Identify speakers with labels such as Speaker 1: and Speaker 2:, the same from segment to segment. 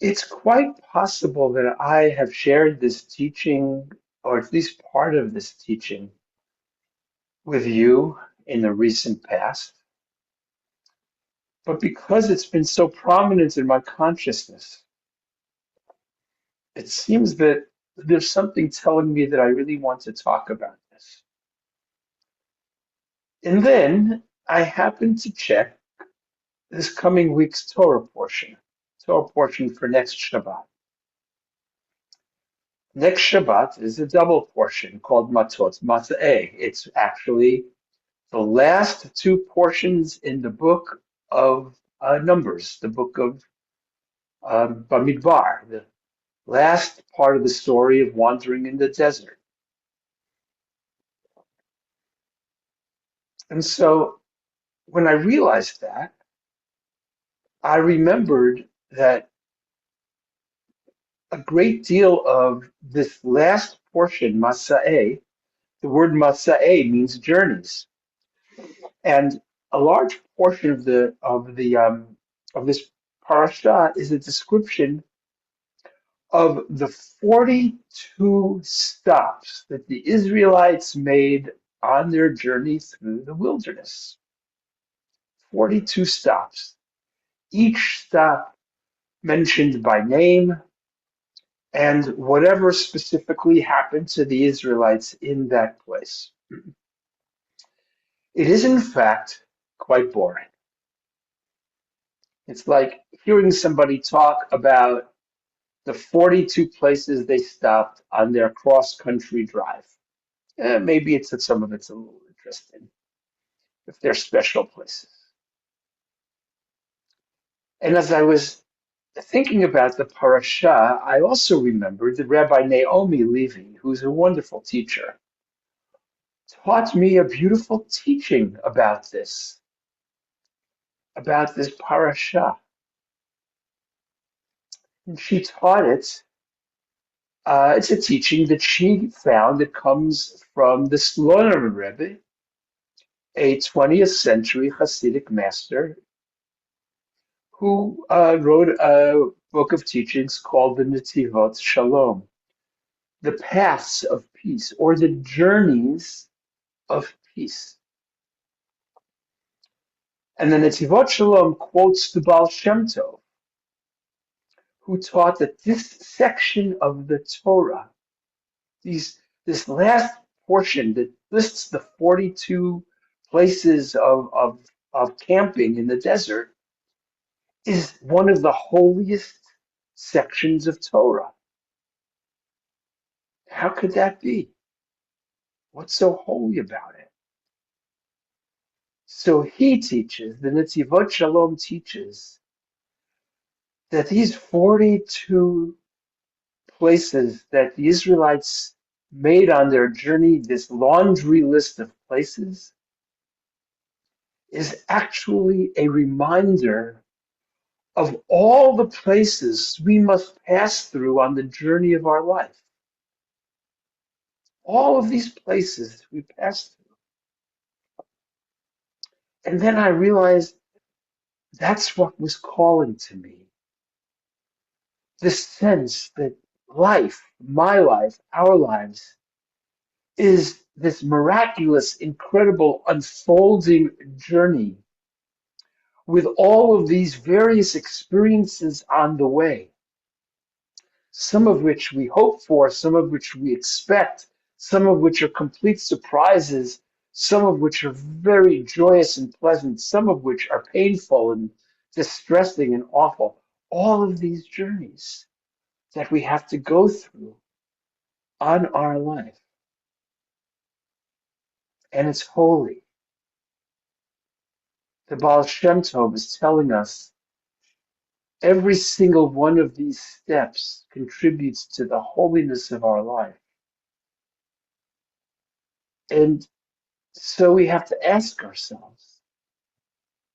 Speaker 1: It's quite possible that I have shared this teaching, or at least part of this teaching, with you in the recent past. But because it's been so prominent in my consciousness, it seems that there's something telling me that I really want to talk about this. And then I happened to check this coming week's Torah portion for next Shabbat. Next Shabbat is a double portion called Matot Matzeh. It's actually the last two portions in the book of Numbers, the book of Bamidbar, the last part of the story of wandering in the desert. And so when I realized that, I remembered that a great deal of this last portion, Masa'eh, the word Masa'eh means journeys. And a large portion of this parasha is a description of the 42 stops that the Israelites made on their journey through the wilderness. 42 stops. Each stop mentioned by name and whatever specifically happened to the Israelites in that place. It is, in fact, quite boring. It's like hearing somebody talk about the 42 places they stopped on their cross-country drive. Maybe it's that some of it's a little interesting, if they're special places. And as I was thinking about the parasha, I also remembered that Rabbi Naomi Levy, who's a wonderful teacher, taught me a beautiful teaching about this parasha. And she taught it. It's a teaching that she found that comes from the Slonim Rebbe, a 20th century Hasidic master who wrote a book of teachings called the Netivot Shalom, the paths of peace, or the journeys of peace. And the Netivot Shalom quotes the Baal Shem Tov, who taught that this section of the Torah, this last portion that lists the 42 places of camping in the desert, is one of the holiest sections of Torah. How could that be? What's so holy about it? So he teaches, the Netivot Shalom teaches, that these 42 places that the Israelites made on their journey, this laundry list of places, is actually a reminder of all the places we must pass through on the journey of our life. All of these places we pass through. And then I realized that's what was calling to me. This sense that life, my life, our lives, is this miraculous, incredible, unfolding journey with all of these various experiences on the way, some of which we hope for, some of which we expect, some of which are complete surprises, some of which are very joyous and pleasant, some of which are painful and distressing and awful. All of these journeys that we have to go through on our life. And it's holy. The Baal Shem Tov is telling us every single one of these steps contributes to the holiness of our life. And so we have to ask ourselves,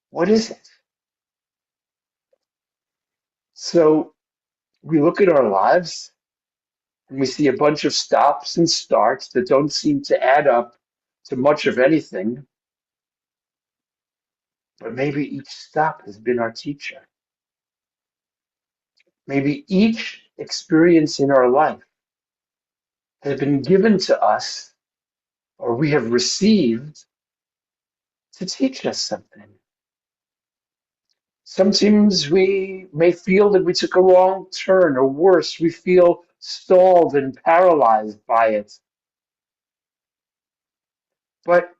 Speaker 1: what is it? So we look at our lives and we see a bunch of stops and starts that don't seem to add up to much of anything, but maybe each stop has been our teacher. Maybe each experience in our life has been given to us, or we have received to teach us something. Sometimes we may feel that we took a wrong turn, or worse, we feel stalled and paralyzed by it. But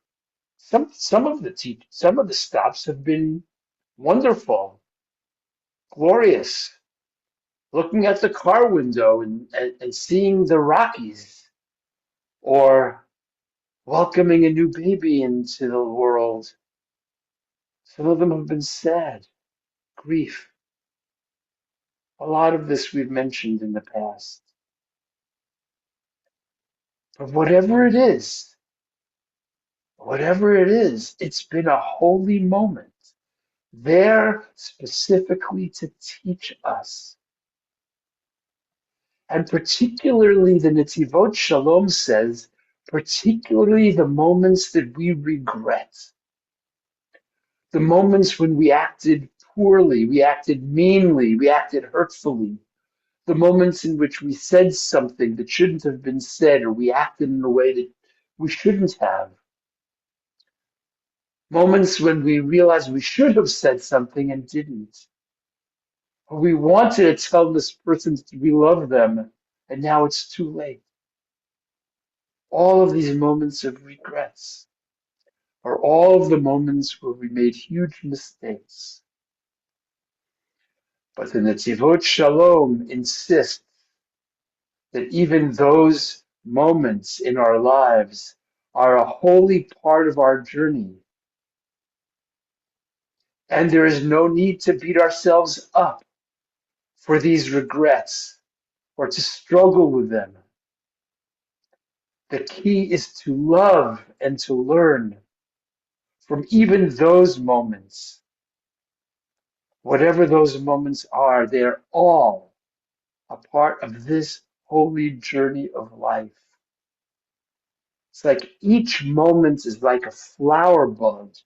Speaker 1: some of the stops have been wonderful, glorious. Looking at the car window and seeing the Rockies, or welcoming a new baby into the world. Some of them have been sad, grief. A lot of this we've mentioned in the past. But whatever it is, it's been a holy moment there specifically to teach us. And particularly the Netivot Shalom says, particularly the moments that we regret, the moments when we acted poorly, we acted meanly, we acted hurtfully, the moments in which we said something that shouldn't have been said, or we acted in a way that we shouldn't have. Moments when we realized we should have said something and didn't. Or we wanted to tell this person that we love them, and now it's too late. All of these moments of regrets are all of the moments where we made huge mistakes. But the Netivot Shalom insists that even those moments in our lives are a holy part of our journey. And there is no need to beat ourselves up for these regrets or to struggle with them. The key is to love and to learn from even those moments. Whatever those moments are, they're all a part of this holy journey of life. It's like each moment is like a flower bud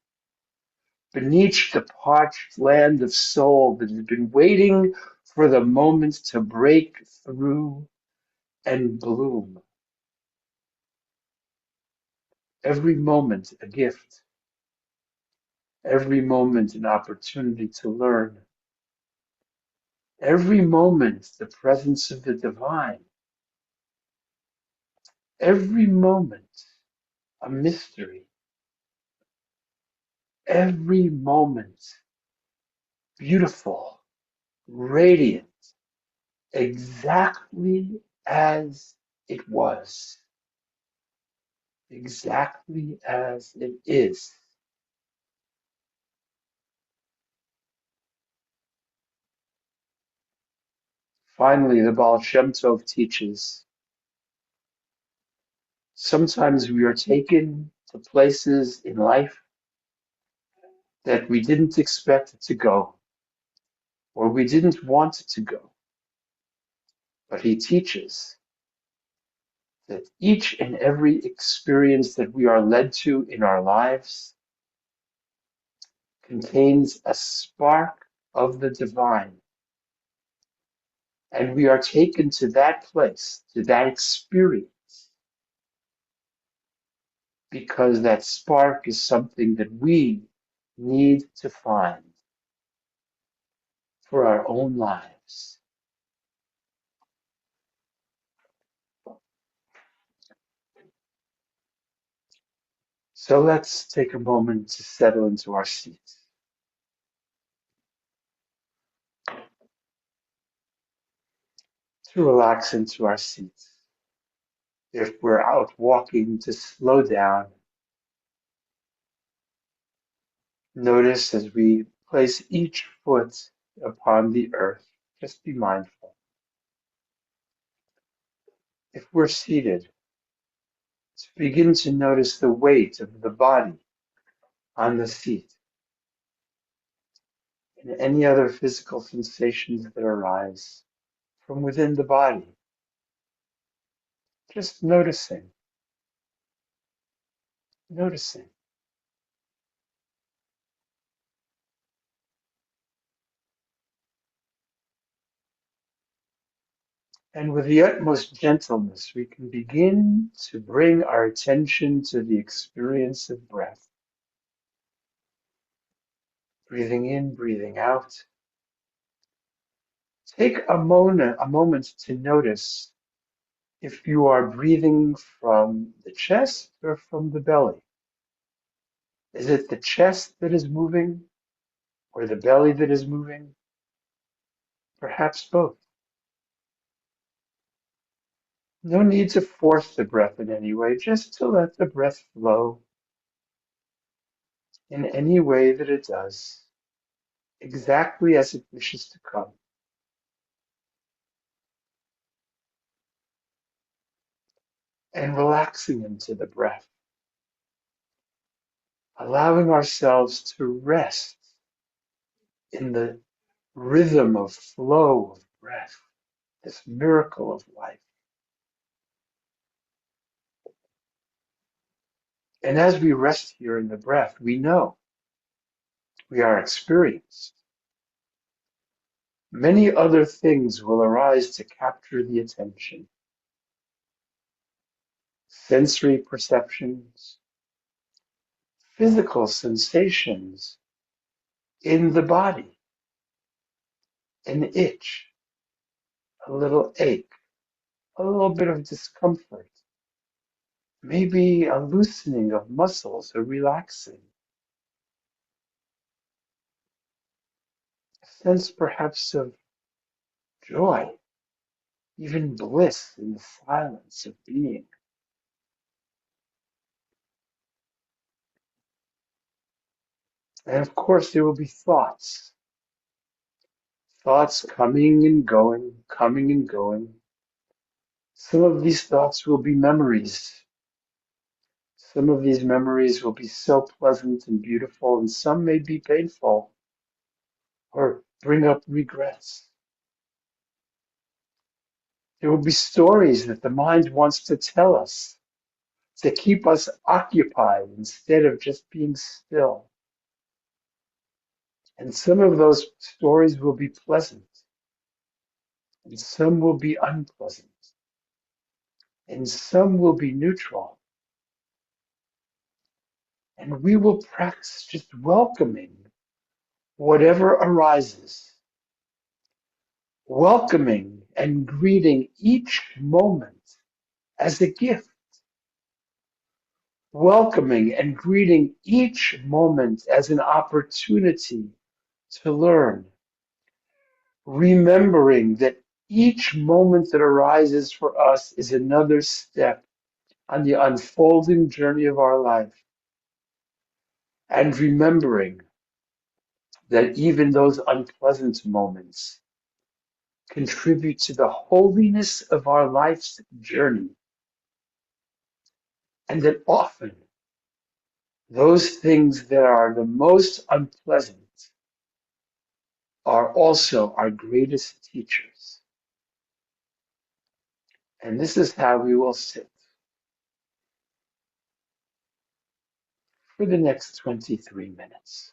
Speaker 1: beneath the parched land of soul that has been waiting for the moment to break through and bloom. Every moment a gift, every moment an opportunity to learn, every moment the presence of the divine, every moment a mystery, every moment beautiful, radiant, exactly as it was, exactly as it is. Finally, the Baal Shem Tov teaches, sometimes we are taken to places in life that we didn't expect to go, or we didn't want to go. But he teaches that each and every experience that we are led to in our lives contains a spark of the divine. And we are taken to that place, to that experience, because that spark is something that we need to find for our own lives. So let's take a moment to settle into our seats, to relax into our seats. If we're out walking, to slow down. Notice as we place each foot upon the earth, just be mindful. If we're seated, to begin to notice the weight of the body on the seat and any other physical sensations that arise from within the body. Just noticing, noticing. And with the utmost gentleness, we can begin to bring our attention to the experience of breath. Breathing in, breathing out. Take a moment to notice if you are breathing from the chest or from the belly. Is it the chest that is moving or the belly that is moving? Perhaps both. No need to force the breath in any way, just to let the breath flow in any way that it does, exactly as it wishes to come. And relaxing into the breath, allowing ourselves to rest in the rhythm of flow of breath, this miracle of life. And as we rest here in the breath, we know we are experienced. Many other things will arise to capture the attention. Sensory perceptions, physical sensations in the body, an itch, a little ache, a little bit of discomfort, maybe a loosening of muscles, a relaxing, a sense perhaps of joy, even bliss in the silence of being. And of course, there will be thoughts, thoughts coming and going, coming and going. Some of these thoughts will be memories. Some of these memories will be so pleasant and beautiful, and some may be painful or bring up regrets. There will be stories that the mind wants to tell us to keep us occupied instead of just being still. And some of those stories will be pleasant, and some will be unpleasant, and some will be neutral. And we will practice just welcoming whatever arises, welcoming and greeting each moment as a gift, welcoming and greeting each moment as an opportunity to learn, remembering that each moment that arises for us is another step on the unfolding journey of our life, and remembering that even those unpleasant moments contribute to the holiness of our life's journey, and that often those things that are the most unpleasant are also our greatest teachers. And this is how we will sit for the next 23 minutes.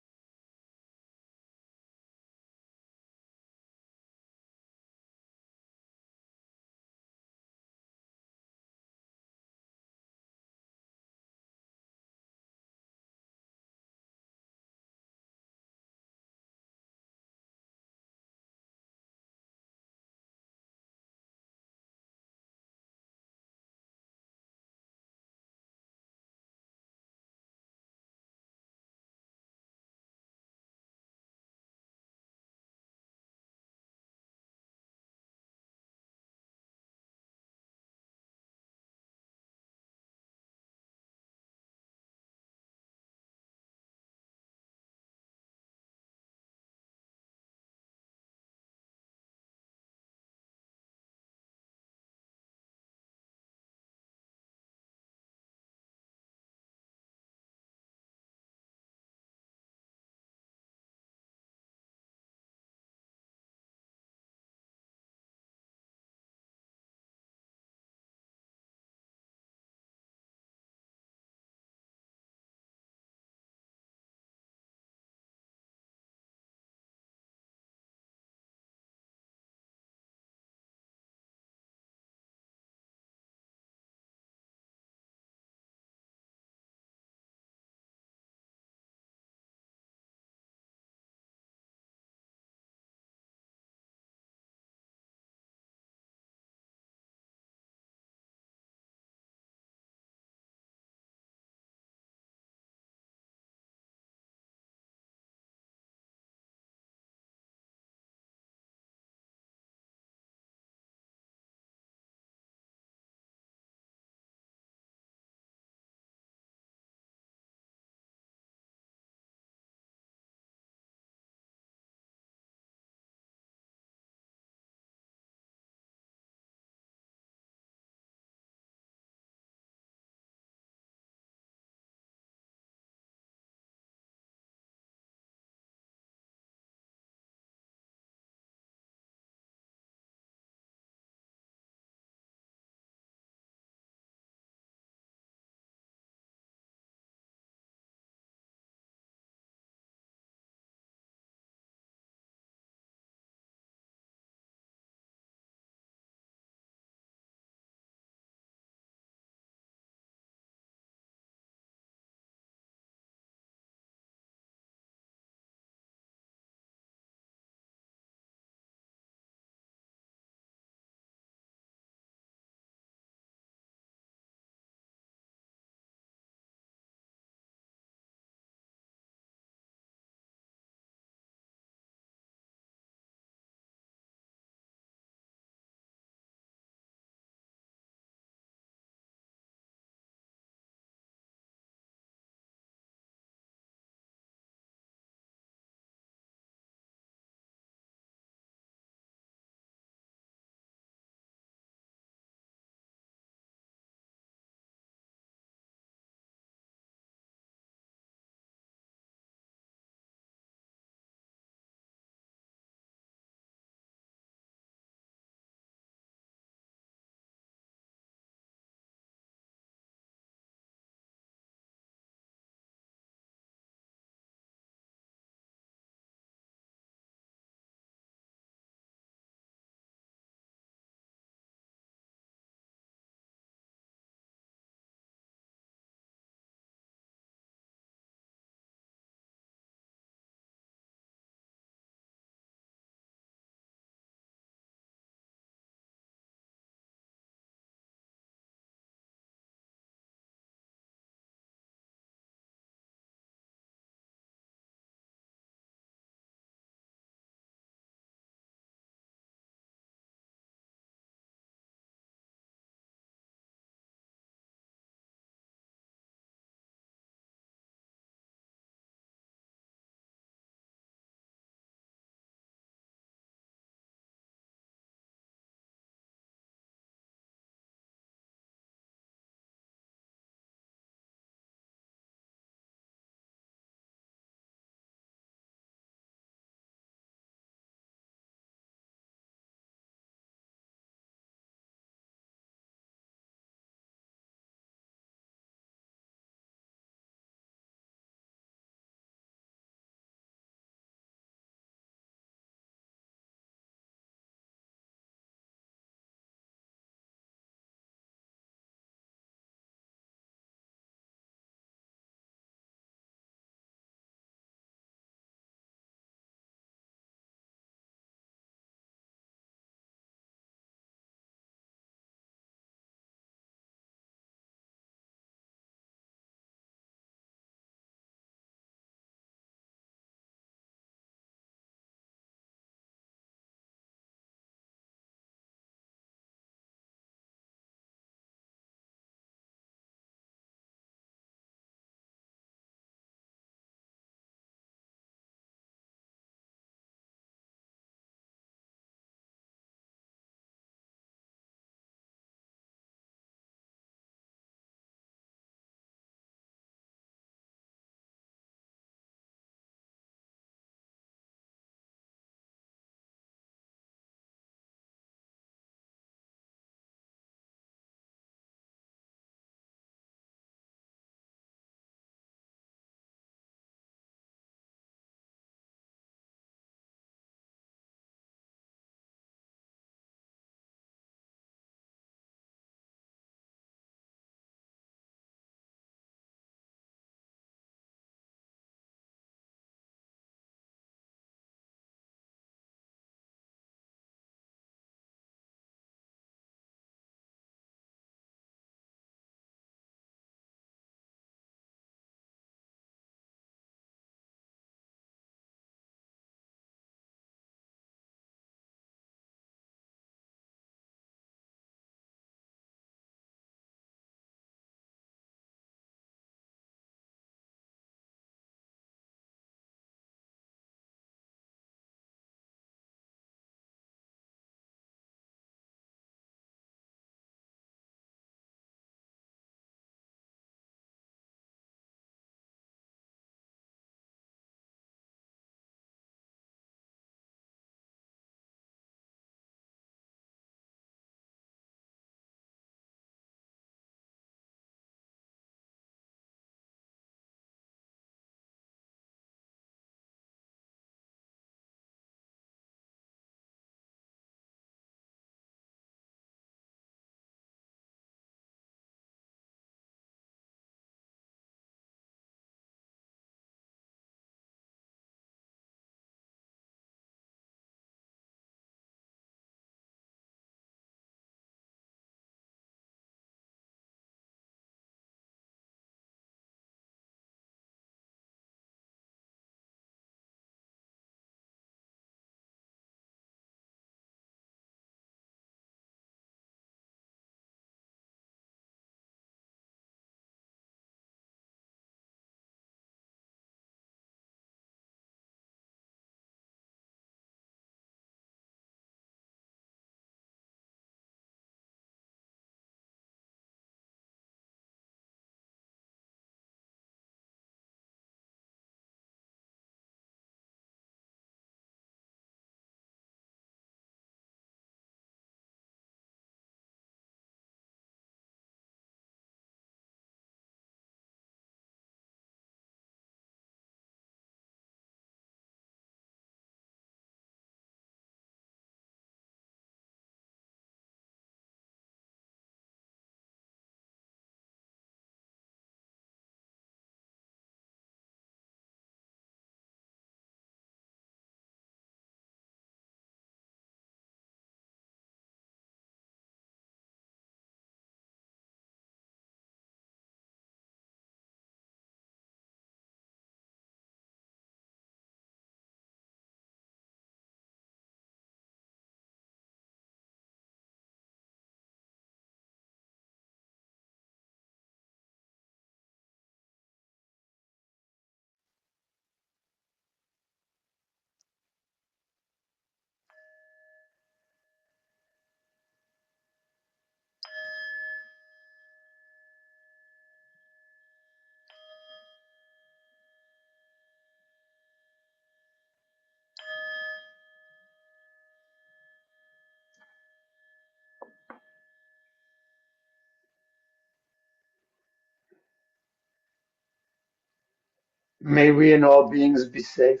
Speaker 1: May we and all beings be safe.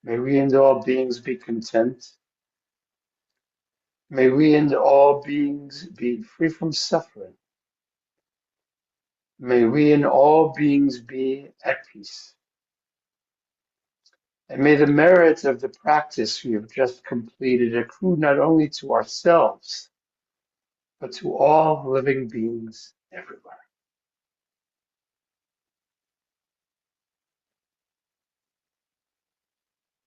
Speaker 1: May we and all beings be content. May we and all beings be free from suffering. May we and all beings be at peace. And may the merit of the practice we have just completed accrue not only to ourselves, but to all living beings everywhere.